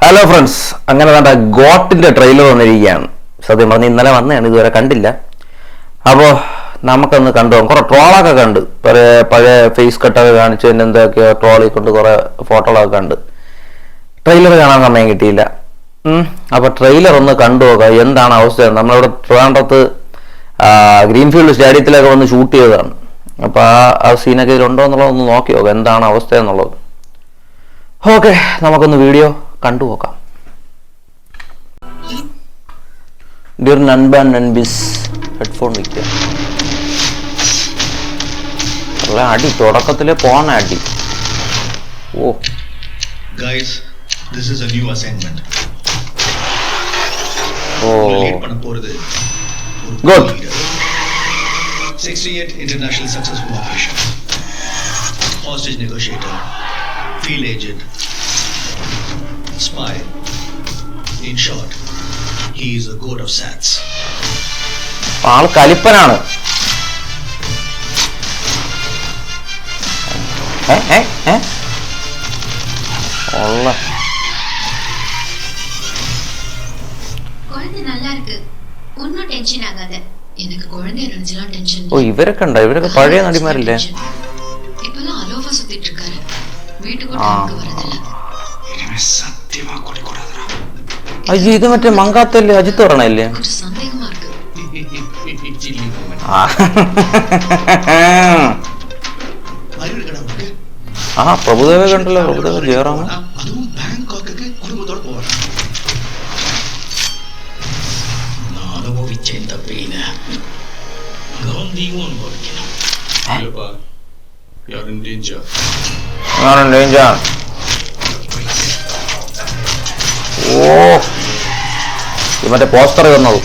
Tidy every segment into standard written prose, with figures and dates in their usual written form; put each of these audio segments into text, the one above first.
Hello friends, അങ്ങനെ വേണ്ട ഗോട്ടിന്റെ trailer വന്നിരിക്കുകയാണ്. സത്യം പറഞ്ഞ് ഇന്നലെ വന്നതാണ്, ഇതുവരെ കണ്ടില്ല. അപ്പോൾ നമുക്കൊന്ന് കണ്ടു. കുറെ ട്രോളൊക്കെ കണ്ട്, പഴയ ഫേസ് കട്ടൊക്കെ കാണിച്ച് തന്നെ എന്തൊക്കെയോ ട്രോളി കൊണ്ട് കുറെ ഫോട്ടോകളൊക്കെ കണ്ട്. ട്രെയിലർ കാണാൻ സമയം കിട്ടിയില്ല. അപ്പോൾ ട്രെയിലർ ഒന്ന് കണ്ടു നോക്കാം എന്താണ് അവസ്ഥ. നമ്മളിവിടെ ട്രിവാൻഡ്രത്ത് ഗ്രീൻഫീൽഡ് സ്റ്റേഡിയത്തിലൊക്കെ വന്ന് ഷൂട്ട് ചെയ്തതാണ്. അപ്പോൾ ആ സീനൊക്കെ ഇതിലുണ്ടോ എന്നുള്ളതൊന്ന് നോക്കി നോക്കാം എന്താണ് അവസ്ഥ എന്നുള്ളത്. ഓക്കെ, നമുക്കൊന്ന് വീഡിയോ കണ്ടു നോക്കാം. ഡിയർ നൻബ നൻബിസ്, ഹെഡ്ഫോൺ വയ്ക്കുക. അല്ല അടി തുടക്കത്തിലെ പോണ അടി. ഓ guys, this is a new assignment. Oh lead பண்ண போறது good. 68 international successful operations. Hostage negotiator, field agent, spy. In short, he is a god of SATs. ആള് കലിപ്പനാണ്. ഓ ഇവരൊക്കെ ഉണ്ടോ? ഇവരൊക്കെ പഴയ നടിമാരല്ലേ? അയ്യോ, ഇത് മറ്റേ മങ്കാത്തല്ലേ, അജിത്ത് പറയണല്ലേ? ആ പ്രഭുദേവ കണ്ടല്ലോ, പ്രഭുദേവ ജയറാമ. ഓ മറ്റേ പോസ്റ്റർ വന്നത്.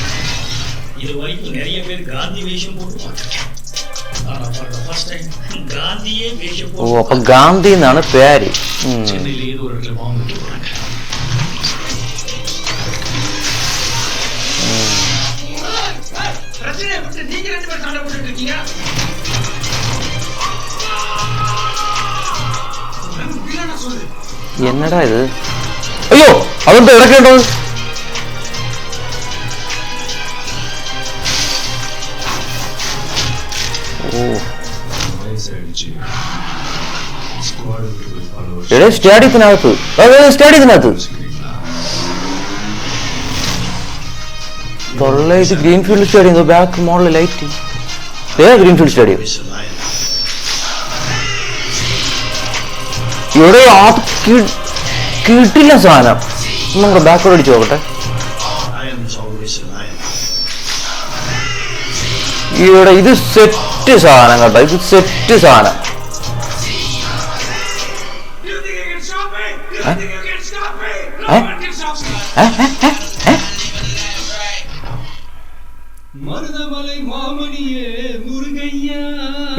ഓ അപ്പൊ ഗാന്ധി എന്നാണ് പേര്. എന്നടാ ഇത്? അയ്യോ, അതെന്താ ഇടക്കേണ്ടത്? സ്റ്റേഡിയത്തിനകത്ത് തൊള്ളേറ്റ് ഗ്രീൻഫീൽഡ് സ്റ്റേഡിയം, ബാക്ക് മോളിൽ ലൈറ്റ്. ഗ്രീൻഫീൽഡ് സ്റ്റേഡിയം ഇവിടെ കിട്ടില്ല സാധനം. നമുക്ക് ബാക്കോട് അടിച്ചു നോക്കട്ടെ. ഇവിടെ ഇത് സെറ്റ് സാധനം കേട്ടോ, ഇത് സെറ്റ് സാധനം.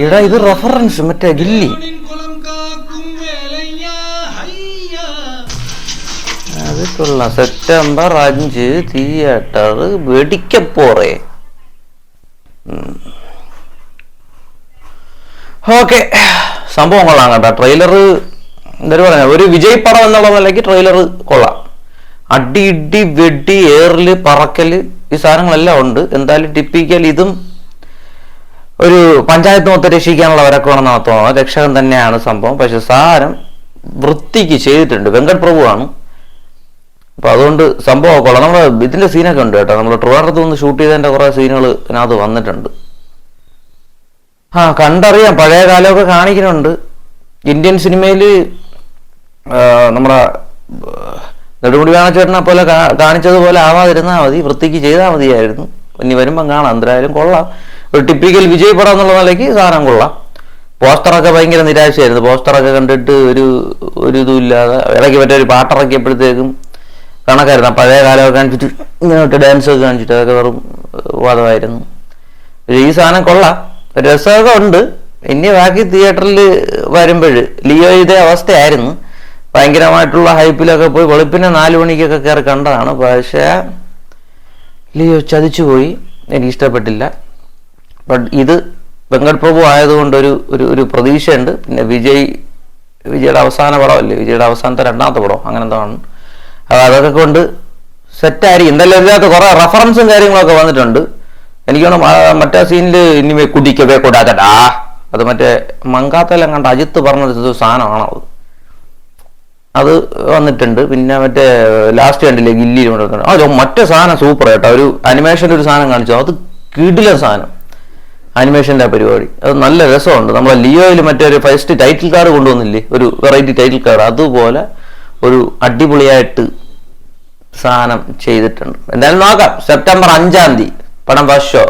ഇവിടെ ഇത് റെഫറൻസ് മറ്റേ ഗില്ലി. അത് കൊള്ളാം. September 5 theatre വെടിക്കപ്പോറേ. ഓക്കെ, സംഭവം കൊള്ളാം കേട്ടോ. ട്രെയിലർ എന്താ പറയാ, ഒരു വിജയ് പടം എന്നുള്ള നിലയ്ക്ക് ട്രെയിലർ കൊള്ളാം. അടി ഇടി വെടി ഏറില് പറക്കല് ഈ സാധനങ്ങളെല്ലാം ഉണ്ട്. എന്തായാലും ടിപ്പിക്കൽ ഇതും ഒരു പഞ്ചായത്ത് മൊത്തം രക്ഷിക്കാനുള്ള വരക്കുവാണെന്നാണ് തോന്നുന്നത്. രക്ഷകൻ തന്നെയാണ് സംഭവം. പക്ഷെ സാധനം വൃത്തിക്ക് ചെയ്തിട്ടുണ്ട്. വെങ്കട് പ്രഭു ആണ്. അപ്പൊ അതുകൊണ്ട് സംഭവം കൊള്ളാം. നമ്മള് ഇതിന്റെ സീനൊക്കെ ഉണ്ട് കേട്ടോ. നമ്മൾ ട്രിവാൻഡ്രത്ത് നിന്ന് ഷൂട്ട് ചെയ്തതിന്റെ കുറെ സീനുകൾ ഇതിനകത്ത് വന്നിട്ടുണ്ട്. കണ്ടറിയാം, പഴയ കാലമൊക്കെ കാണിക്കുന്നുണ്ട്. ഇന്ത്യൻ സിനിമയിൽ നമ്മുടെ നെടുമുടി വേണച്ചേട്ടനെ പോലെ കാണിച്ചതുപോലെ ആവാതിരുന്നാൽ മതി, വൃത്തിക്ക് ചെയ്താൽ മതിയായിരുന്നു. ഇനി വരുമ്പം കാണാം. എന്തായാലും കൊള്ളാം. ഒരു ടിപ്പിക്കൽ വിജയ് പടം എന്നുള്ള നിലയ്ക്ക് സാധനം കൊള്ളാം. പോസ്റ്ററൊക്കെ ഭയങ്കര നിരാശയായിരുന്നു. പോസ്റ്ററൊക്കെ കണ്ടിട്ട് ഒരു ഇതും ഇല്ലാതെ ഇടയ്ക്ക് മറ്റേ ഒരു പാട്ടിറക്കിയപ്പോഴത്തേക്കും കണക്കായിരുന്നു. പഴയ കാലമൊക്കെ കാണിച്ചിട്ട് ഇങ്ങോട്ട് ഡാൻസ് ഒക്കെ കാണിച്ചിട്ട് അതൊക്കെ വെറും വാദമായിരുന്നു. ഈ സാധനം കൊള്ളാം, രസമൊക്കെ ഉണ്ട്. ഇനി ബാക്കി തിയേറ്ററിൽ വരുമ്പോൾ ലിയോ ഇതേ അവസ്ഥയായിരുന്നു. ഭയങ്കരമായിട്ടുള്ള ഹൈപ്പിലൊക്കെ പോയി വെളുപ്പിനെ 4 മണിക്കൊക്കെ കയറി കണ്ടതാണ്. പക്ഷേ ലിയോ ചതിച്ചുപോയി, എനിക്ക് ഇഷ്ടപ്പെട്ടില്ല. ബട്ട് ഇത് വെങ്കട് പ്രഭു ആയതുകൊണ്ട് ഒരു പ്രതീക്ഷയുണ്ട്. പിന്നെ വിജയുടെ അവസാന പടമല്ലേ, വിജയുടെ അവസാനത്തെ രണ്ടാമത്തെ പടം അങ്ങനെ എന്താണ്. അപ്പോൾ അതൊക്കെ കൊണ്ട് സെറ്റായിരിക്കും. എന്തായാലും ഇതിനകത്ത് കുറേ റെഫറൻസും കാര്യങ്ങളൊക്കെ വന്നിട്ടുണ്ട്. എനിക്ക് തോന്നുന്നു മറ്റേ സീനിൽ ഇനി കുടിക്കവേ കൂടാത്തടാ, അത് മറ്റേ മങ്കാത്തല്ലാം കണ്ട അജിത്ത് പറഞ്ഞൊരു സാധനമാണോ അത് വന്നിട്ടുണ്ട്. പിന്നെ മറ്റേ ലാസ്റ്റ് കണ്ടില്ലേ ഗില്ലി മറ്റേ സാധനം സൂപ്പർ കേട്ടോ. ഒരു അനിമേഷൻ്റെ ഒരു സാധനം കാണിച്ചു, അത് കിടില സാധനം, അനിമേഷൻ്റെ പരിപാടി. അത് നല്ല രസമുണ്ട്. നമ്മളെ ലിയോയിൽ മറ്റേ ഒരു ഫസ്റ്റ് ടൈറ്റിൽ കാർഡ് കൊണ്ടുവന്നില്ലേ, ഒരു വെറൈറ്റി ടൈറ്റിൽ കാർഡ്, അതുപോലെ ഒരു അടിപൊളിയായിട്ട് സാധനം ചെയ്തിട്ടുണ്ട്. എന്തായാലും നോക്കാം. സെപ്റ്റംബർ 5 പടം ഫസ്റ്റ് ഷോ.